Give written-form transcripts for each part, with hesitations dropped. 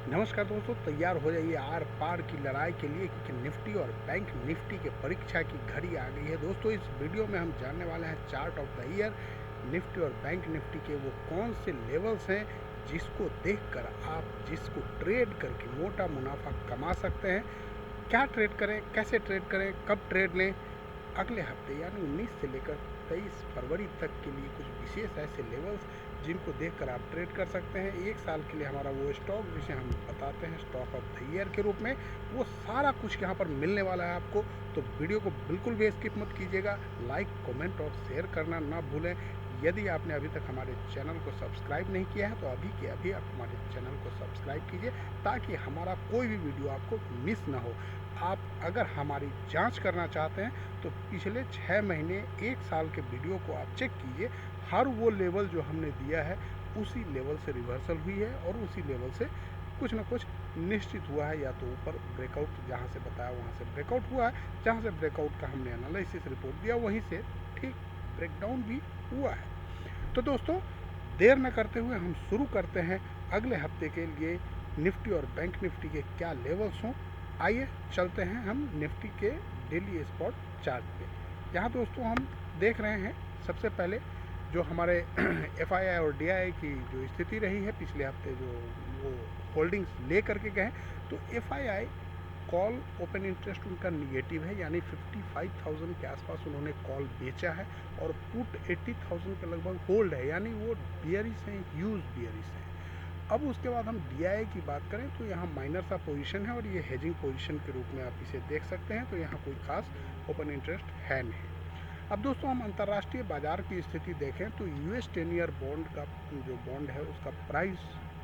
नमस्कार दोस्तों, तैयार हो जाइए आर पार की लड़ाई के लिए, क्योंकि निफ्टी और बैंक निफ्टी के परीक्षा की घड़ी आ गई है। दोस्तों, इस वीडियो में हम जानने वाले हैं chart of the year Nifty और बैंक निफ्टी के वो कौन से लेवल्स हैं जिसको देखकर आप जिसको ट्रेड करके मोटा मुनाफा कमा सकते हैं। क्या ट्रेड करें, कैसे ट्रेड करें, कब ट्रेड लें। अगले हफ्ते यानी 19 से लेकर 23 फरवरी तक के लिए कुछ विशेष ऐसे लेवल्स जिनको देखकर आप ट्रेड कर सकते हैं। एक साल के लिए हमारा वो स्टॉक जिसे हम बताते हैं स्टॉक ऑफ द ईयर के रूप में, वो सारा कुछ यहाँ पर मिलने वाला है आपको। तो वीडियो को बिल्कुल भी स्किप मत कीजिएगा, लाइक कमेंट और शेयर करना ना भूलें। यदि आपने अभी तक हमारे चैनल को सब्सक्राइब नहीं किया है तो अभी के अभी आप हमारे चैनल को सब्सक्राइब कीजिए, ताकि हमारा कोई भी वीडियो आपको मिस ना हो। आप अगर हमारी जांच करना चाहते हैं तो पिछले 6 महीने 1 साल के वीडियो को आप चेक कीजिए। हर वो लेवल जो हमने दिया है उसी लेवल से रिवर्सल हुई है और उसी लेवल से कुछ ना कुछ निश्चित हुआ है। या तो ऊपर ब्रेकआउट जहाँ से बताया वहाँ से ब्रेकआउट हुआ है, जहाँ से ब्रेकआउट का हमने एनालिसिस रिपोर्ट दिया वहीं से ठीक ब्रेकडाउन भी हुआ है। तो दोस्तों, देर न करते हुए हम शुरू करते हैं अगले हफ्ते के लिए निफ्टी और बैंक निफ्टी के क्या लेवल्स हों। आइए चलते हैं हम निफ्टी के डेली स्पॉट चार्ट पे। यहाँ दोस्तों हम देख रहे हैं सबसे पहले जो हमारे एफआईआई और डीआईआई की जो स्थिति रही है पिछले हफ्ते, जो वो होल्डिंग्स ले करके गए। तो एफआईआई कॉल ओपन इंटरेस्ट उनका निगेटिव है, यानी 55,000 के आसपास उन्होंने कॉल बेचा है, और पुट 80,000 के लगभग होल्ड है, यानी वो बियरिश हैं, ह्यूज बियरिश हैं। अब उसके बाद हम डीआईआई की बात करें तो यहाँ माइनर सा पोजीशन है और ये हेजिंग पोजीशन के रूप में आप इसे देख सकते हैं। तो यहाँ कोई खास ओपन इंटरेस्ट है नहीं। अब दोस्तों, हम अंतर्राष्ट्रीय बाजार की स्थिति देखें तो यूएस 10 ईयर बॉन्ड का जो बॉन्ड है उसका प्राइस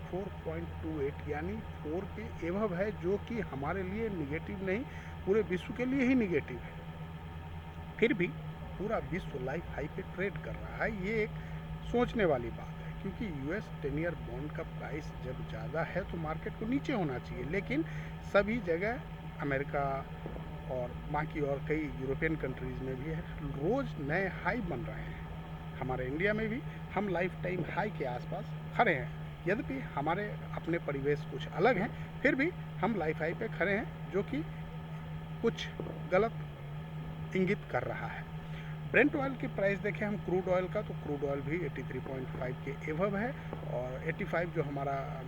4.28 यानी 4 के एवब है, जो कि हमारे लिए निगेटिव नहीं, पूरे विश्व के लिए ही निगेटिव है। फिर भी पूरा विश्व लाइफ हाई पे ट्रेड कर रहा है। ये एक सोचने वाली बात है, क्योंकि यूएस 10 ईयर बॉन्ड का प्राइस जब ज़्यादा है तो मार्केट को नीचे होना चाहिए, लेकिन सभी जगह अमेरिका और बाकी और कई यूरोपियन कंट्रीज़ में भी है, रोज़ नए हाई बन रहे हैं। हमारे इंडिया में भी हम लाइफ टाइम हाई के आसपास खड़े हैं। यद्यपि हमारे अपने परिवेश कुछ अलग हैं, फिर भी हम लाइफ हाई पे खड़े हैं, जो कि कुछ गलत इंगित कर रहा है। ब्रेंट ऑयल की प्राइस देखें हम क्रूड ऑयल का, तो क्रूड ऑयल भी 83.5 के एवब है, और 85 जो हमारा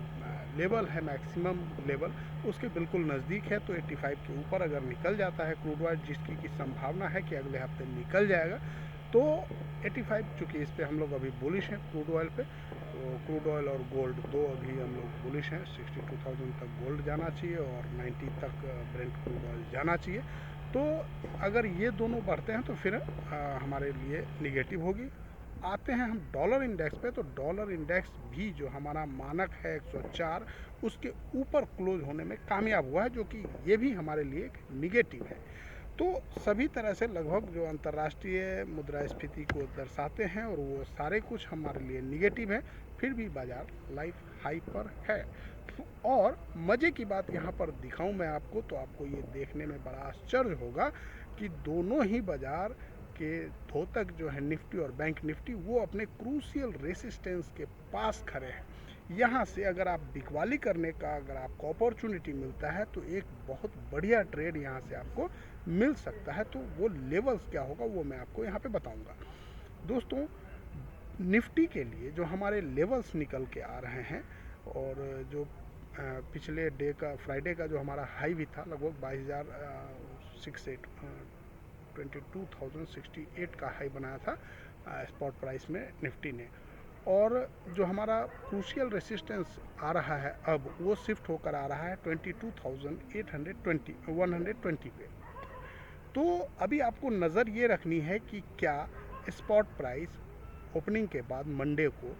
लेवल है, मैक्सिमम लेवल, उसके बिल्कुल नज़दीक है। तो 85 के ऊपर अगर निकल जाता है क्रूड ऑयल, जिसकी की संभावना है कि अगले हफ्ते निकल जाएगा, तो 85, चूँकि इस पर हम लोग अभी बुलिश हैं क्रूड ऑयल पे, तो क्रूड ऑयल और गोल्ड दो अभी हम लोग बुलिश हैं। 62,000 तक गोल्ड जाना चाहिए और 90 तक ब्रेंट क्रूड ऑयल जाना चाहिए। तो अगर ये दोनों बढ़ते हैं तो फिर हमारे लिए निगेटिव होगी। आते हैं हम डॉलर इंडेक्स पे, तो डॉलर इंडेक्स भी जो हमारा मानक है 104, उसके ऊपर क्लोज होने में कामयाब हुआ है, जो कि ये भी हमारे लिए एक निगेटिव है। तो सभी तरह से लगभग जो अंतर्राष्ट्रीय मुद्रास्फीति को दर्शाते हैं, और वो सारे कुछ हमारे लिए निगेटिव है। फिर भी बाजार लाइफ हाई पर है। और मज़े की बात यहाँ पर दिखाऊं मैं आपको, तो आपको ये देखने में बड़ा आश्चर्य होगा कि दोनों ही बाजार के धोतक जो है निफ्टी और बैंक निफ्टी, वो अपने क्रूशियल रेसिस्टेंस के पास खड़े हैं। यहाँ से अगर आप बिकवाली करने का अगर आपको अपॉर्चुनिटी मिलता है तो एक बहुत बढ़िया ट्रेड यहाँ से आपको मिल सकता है। तो वो लेवल्स क्या होगा वो मैं आपको यहाँ पे बताऊँगा। दोस्तों, निफ्टी के लिए जो हमारे लेवल्स निकल के आ रहे हैं, और जो पिछले डे का फ्राइडे का जो हमारा हाई भी था लगभग 22,68 का हाई बनाया था स्पॉट प्राइस में निफ्टी ने। और जो हमारा क्रूशियल रेसिस्टेंस आ रहा है अब, वो शिफ्ट होकर आ रहा है 22,820 पे। तो अभी आपको नज़र ये रखनी है कि क्या स्पॉट प्राइस ओपनिंग के बाद मंडे को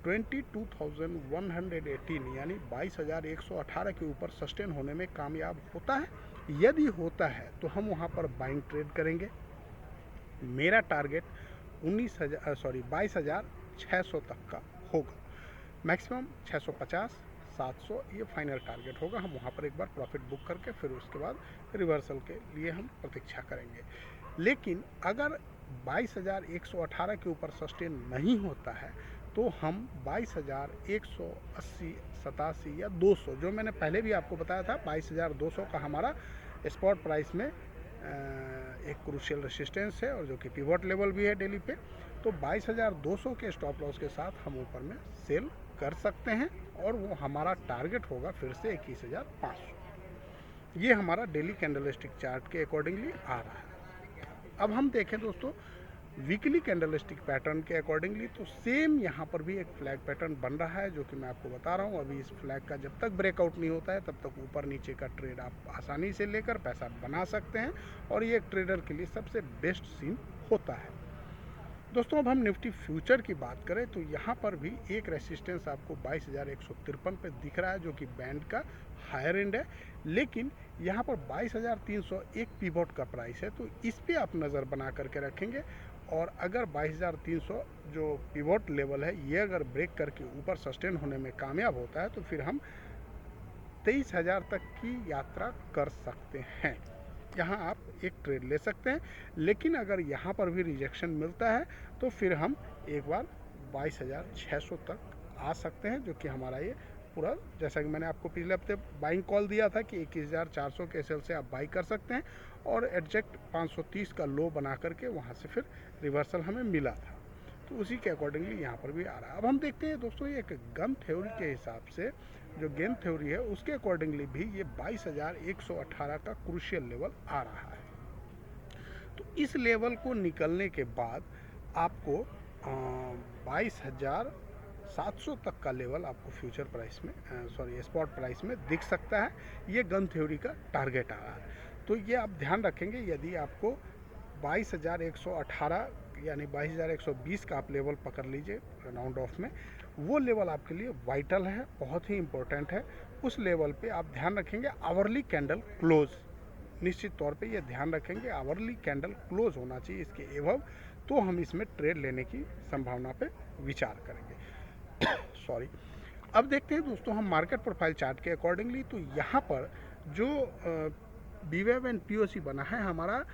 22,118 यानी 22,118 के ऊपर सस्टेन होने में कामयाब होता है। यदि होता है तो हम वहाँ पर बाइंग ट्रेड करेंगे। मेरा टारगेट 22,600 तक का होगा, मैक्सिमम 650, 700 ये फाइनल टारगेट होगा। हम वहाँ पर एक बार प्रॉफिट बुक करके फिर उसके बाद रिवर्सल के लिए हम प्रतीक्षा करेंगे। लेकिन अगर 22,118 के ऊपर सस्टेन नहीं होता है तो तो हम 22,180 87 या 200, जो मैंने पहले भी आपको बताया था 22,200 का हमारा स्पॉट प्राइस में एक क्रूशियल रेसिस्टेंस है और जो कि पिवट लेवल भी है डेली पे। तो 22,200 के स्टॉप लॉस के साथ हम ऊपर में सेल कर सकते हैं और वो हमारा टारगेट होगा फिर से 21,500। ये हमारा डेली कैंडलस्टिक चार्ट के अकॉर्डिंगली आ रहा है। अब हम देखें दोस्तों वीकली कैंडलस्टिक पैटर्न के अकॉर्डिंगली, तो सेम यहाँ पर भी एक फ्लैग पैटर्न बन रहा है जो कि मैं आपको बता रहा हूँ। अभी इस फ्लैग का जब तक ब्रेकआउट नहीं होता है तब तक ऊपर नीचे का ट्रेड आप आसानी से लेकर पैसा बना सकते हैं और ये एक ट्रेडर के लिए सबसे बेस्ट सीन होता है। दोस्तों अब हम निफ्टी फ्यूचर की बात करें तो यहाँ पर भी एक रेसिस्टेंस आपको 22,153 पे दिख रहा है जो कि बैंड का हायर एंड है, लेकिन यहाँ पर 22,301 पिवट का प्राइस है, तो इस पे आप नज़र बना करके रखेंगे। और अगर 22,300 जो पिवट लेवल है ये अगर ब्रेक करके ऊपर सस्टेन होने में कामयाब होता है तो फिर हम 23,000 तक की यात्रा कर सकते हैं। यहाँ आप एक ट्रेड ले सकते हैं, लेकिन अगर यहाँ पर भी रिजेक्शन मिलता है तो फिर हम एक बार 22,600 तक आ सकते हैं, जो कि हमारा ये पूरा, जैसा कि मैंने आपको पिछले हफ्ते बाइंग कॉल दिया था कि 21,400 के सेल से आप बाई कर सकते हैं और एग्जैक्ट 530 का लो बना करके वहाँ से फिर रिवर्सल हमें मिला था, तो उसी के अकॉर्डिंगली यहाँ पर भी आ रहा है। अब हम देखते हैं दोस्तों ये एक गन थ्योरी के हिसाब से, जो गेम थ्योरी है उसके अकॉर्डिंगली भी ये 22,118 का क्रूशियल लेवल आ रहा है। तो इस लेवल को निकलने के बाद आपको 22,700 तक का लेवल आपको फ्यूचर प्राइस में स्पॉट प्राइस में दिख सकता है। ये गन थ्योरी का टारगेट आ रहा है, तो ये आप ध्यान रखेंगे। यदि आपको 22,118 यानी 22,120 का आप लेवल पकड़ लीजिए राउंड ऑफ में, वो लेवल आपके लिए वाइटल है, बहुत ही इम्पोर्टेंट है। उस लेवल पे आप ध्यान रखेंगे आवरली कैंडल क्लोज, निश्चित तौर पे ये ध्यान रखेंगे आवरली कैंडल क्लोज होना चाहिए इसके एवब, तो हम इसमें ट्रेड लेने की संभावना पे विचार करेंगे। सॉरी। अब देखते हैं दोस्तों हम मार्केट प्रोफाइल चार्ट के अकॉर्डिंगली, तो यहाँ पर जो वीवेब एंड पीओसी बना है हमारा,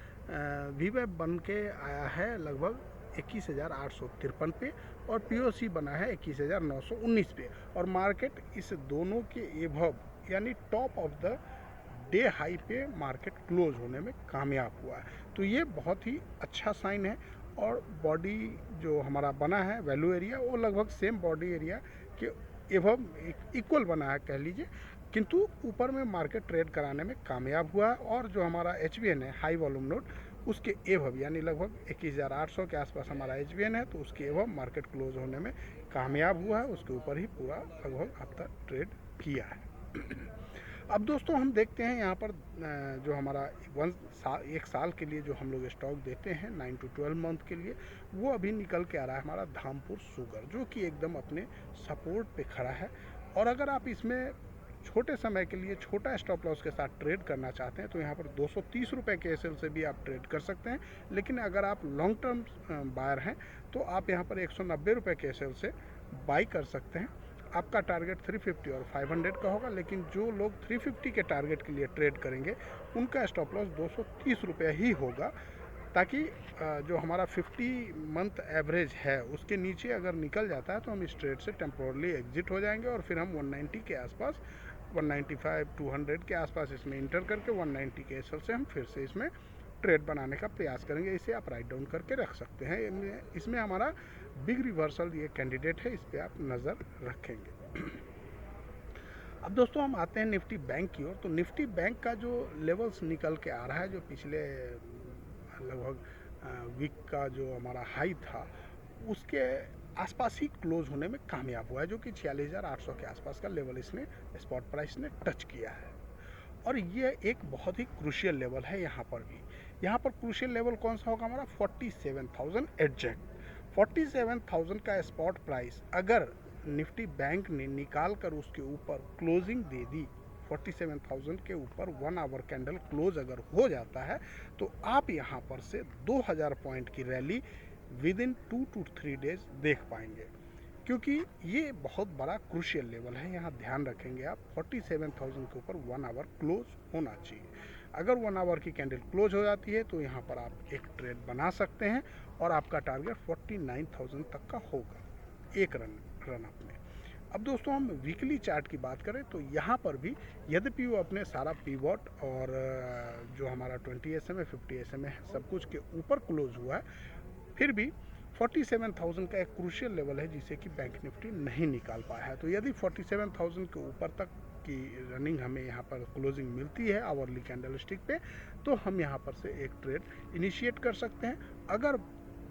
वीवेब बन के आया है लगभग 21,853 पे और पीओसी बना है 21,919 पे, और मार्केट इस दोनों के एभव यानी top of the day high पे मार्केट क्लोज होने में कामयाब हुआ है, तो ये बहुत ही अच्छा साइन है। और बॉडी जो हमारा बना है वैल्यू एरिया, वो लगभग सेम बॉडी एरिया के एभव इक्वल बना है कह लीजिए, किंतु ऊपर में मार्केट ट्रेड कराने में कामयाब हुआ है। और जो हमारा HVN है हाई वॉल्यूम नोट, उसके एभव यानी लगभग 21,800 के आसपास हमारा HVN है, तो उसके एभव मार्केट क्लोज होने में कामयाब हुआ है, उसके ऊपर ही पूरा लगभग अब तक ट्रेड किया है। अब दोस्तों हम देखते हैं यहाँ पर जो हमारा एक साल के लिए जो हम लोग स्टॉक देते हैं 9 to 12 मंथ के लिए, वो अभी निकल के आ रहा है हमारा धामपुर शुगर, जो कि एकदम अपने सपोर्ट पे खड़ा है। और अगर आप इसमें छोटे समय के लिए छोटा स्टॉप लॉस के साथ ट्रेड करना चाहते हैं तो यहाँ पर 230 रुपये के एसएल से भी आप ट्रेड कर सकते हैं, लेकिन अगर आप लॉन्ग टर्म बायर हैं तो आप यहाँ पर 190 रुपये के एसएल से बाई कर सकते हैं। आपका टारगेट 350 और 500 का होगा, लेकिन जो लोग 350 के टारगेट के लिए ट्रेड करेंगे उनका स्टॉप लॉस 230 रुपये ही होगा, ताकि जो हमारा 50 मंथ एवरेज है उसके नीचे अगर निकल जाता है तो हम इस ट्रेड से टेम्पोरली एग्जिट हो जाएंगे और फिर हम 190 के आसपास 195 200 के आसपास इसमें इंटर करके 190 के एसएल से हम फिर से इसमें ट्रेड बनाने का प्रयास करेंगे। इसे आप राइट डाउन करके रख सकते हैं। इसमें हमारा बिग रिवर्सल ये कैंडिडेट है, इस पर आप नज़र रखेंगे। अब दोस्तों हम आते हैं निफ्टी बैंक की ओर। तो निफ्टी बैंक का जो लेवल्स निकल के आ रहा है, जो पिछले लगभग वीक का जो हमारा हाई था उसके आसपास ही क्लोज होने में कामयाब हुआ है, जो कि 46,800 के आसपास का लेवल इसने स्पॉट प्राइस ने टच किया है। और ये एक बहुत ही क्रूशियल लेवल है। यहाँ पर भी यहाँ पर क्रूशियल लेवल कौन सा होगा हमारा 47,000 एग्जैक्ट 47,000 का स्पॉट प्राइस अगर निफ्टी बैंक ने निकाल कर उसके ऊपर क्लोजिंग दे दी, 47,000 के ऊपर 1 आवर कैंडल क्लोज अगर हो जाता है तो आप यहाँ पर से 2,000 पॉइंट की rally with in 2 to 3 days देख पाएंगे, क्योंकि ये बहुत बड़ा क्रूशियल लेवल है। यहाँ ध्यान रखेंगे आप 47,000 के ऊपर 1 आवर क्लोज होना चाहिए। अगर 1 आवर की कैंडल क्लोज हो जाती है तो यहाँ पर आप एक ट्रेड बना सकते हैं और आपका टारगेट 49,000 तक का होगा। एक रन अप में। अब दोस्तों हम वीकली चार्ट की बात करें तो यहाँ पर भी यद्यपि वो अपने सारा पीवॉट और जो हमारा 20 SMA 50 SMA है सब कुछ के ऊपर क्लोज हुआ है, फिर भी 47,000 का एक क्रूशियल लेवल है जिसे कि बैंक निफ्टी नहीं निकाल पाया है। तो यदि 47,000 के ऊपर तक की रनिंग हमें यहाँ पर क्लोजिंग मिलती है आवरली कैंडल स्टिक पे, तो हम यहाँ पर से एक ट्रेड इनिशिएट कर सकते हैं। अगर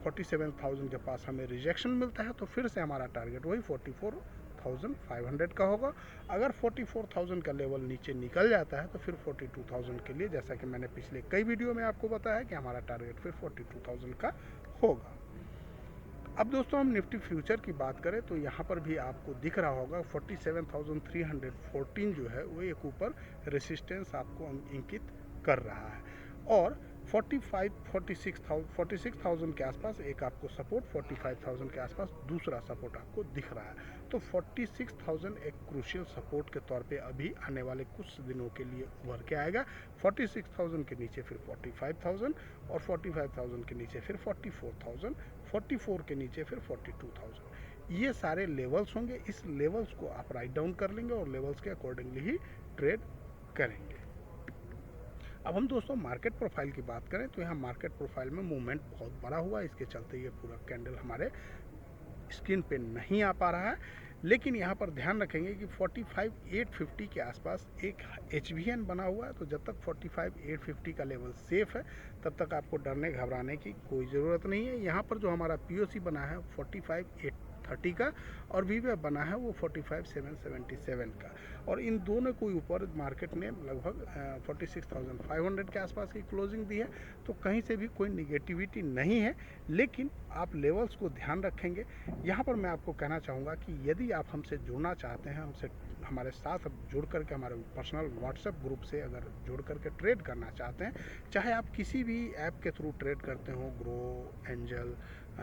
47,000 के पास हमें रिजेक्शन मिलता है तो फिर से हमारा टारगेट वही 44,500 का होगा। अगर 44,000 का लेवल नीचे निकल जाता है तो फिर 42,000 के लिए, जैसा कि मैंने पिछले कई वीडियो में आपको बताया कि हमारा टारगेट फिर 42,000 का होगा। अब दोस्तों हम निफ्टी फ्यूचर की बात करें तो यहाँ पर भी आपको दिख रहा होगा 47,314 जो है वो एक ऊपर रेसिस्टेंस आपको इंकित कर रहा है, और 46,000 के आसपास एक आपको सपोर्ट, 45,000 के आसपास दूसरा सपोर्ट आपको दिख रहा है। तो 46,000 एक क्रूशियल सपोर्ट के तौर पे अभी आने वाले कुछ दिनों के लिए उभर के आएगा। 46,000 के नीचे फिर 45,000 और 45,000 के नीचे फिर 44,000, 44 के नीचे फिर 42,000। ये सारे लेवल्स होंगे। इस लेवल्स को आप राइट डाउन कर लेंगे और लेवल्स के अकॉर्डिंगली ही ट्रेड करेंगे। अब हम दोस्तों मार्केट प्रोफाइल की बात करें तो यहाँ मार्केट प्रोफाइल में मूवमेंट बहुत बड़ा हुआ है, इसके चलते ये पूरा कैंडल हमारे स्क्रीन पे नहीं आ पा रहा है। लेकिन यहाँ पर ध्यान रखेंगे कि 45,850 के आसपास एक HVN बना हुआ है, तो जब तक 45,850 का लेवल सेफ है तब तक आपको डरने घबराने की कोई ज़रूरत नहीं है। यहाँ पर जो हमारा POC बना है 45,830 का और VWAP बना है वो 45,777 का, और इन दोनों को ऊपर मार्केट ने लगभग 46,500 के आसपास की क्लोजिंग दी है। तो कहीं से भी कोई निगेटिविटी नहीं है, लेकिन आप लेवल्स को ध्यान रखेंगे। यहाँ पर मैं आपको कहना चाहूँगा कि यदि आप हमसे जुड़ना चाहते हैं, हमारे साथ जुड़ करके हमारे पर्सनल व्हाट्सएप ग्रुप से अगर जुड़ करके ट्रेड करना चाहते हैं, चाहे आप किसी भी ऐप के थ्रू ट्रेड करते हो, ग्रो, एंजल,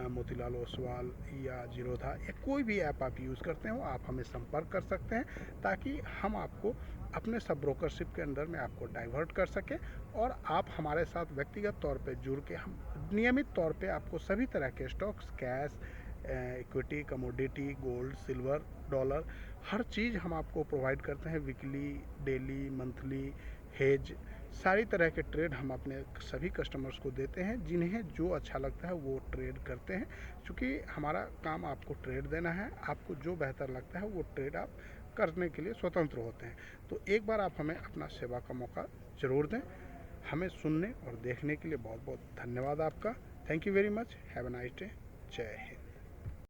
मोतीलाल ओसवाल या जीरोधा या कोई भी ऐप आप यूज़ करते हो, आप हमें संपर्क कर सकते हैं ताकि हम आपको अपने सब ब्रोकरशिप के अंदर में आपको डाइवर्ट कर सकें और आप हमारे साथ व्यक्तिगत तौर पे जुड़ के हम नियमित तौर पे आपको सभी तरह के stocks, cash, equity, commodity, gold, silver, dollar, हर चीज़ हम आपको प्रोवाइड करते हैं। वीकली, डेली, मंथली, हेज, सारी तरह के ट्रेड हम अपने सभी कस्टमर्स को देते हैं। जिन्हें जो अच्छा लगता है वो ट्रेड करते हैं, क्योंकि हमारा काम आपको ट्रेड देना है। आपको जो बेहतर लगता है वो ट्रेड आप करने के लिए स्वतंत्र होते हैं। तो एक बार आप हमें अपना सेवा का मौका ज़रूर दें। हमें सुनने और देखने के लिए बहुत बहुत धन्यवाद आपका। Thank you very much. Have a nice day. जय हिंद।